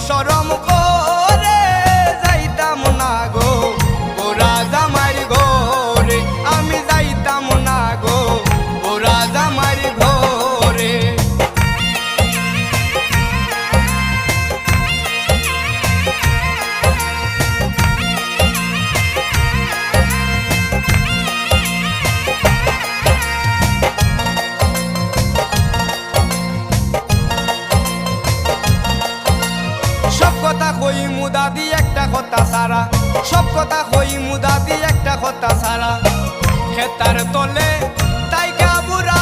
শরম করে যাইতাম না গো গোরা জামাইর ঘরে, আমি যাইতাম না গো গোরা জামাইর ঘরে। সব কথা কই মুদাদি একটা কথা সারা, সব কথা কই মুদাদি একটা কথা সারা, খেতার তলে তাই কাবুরা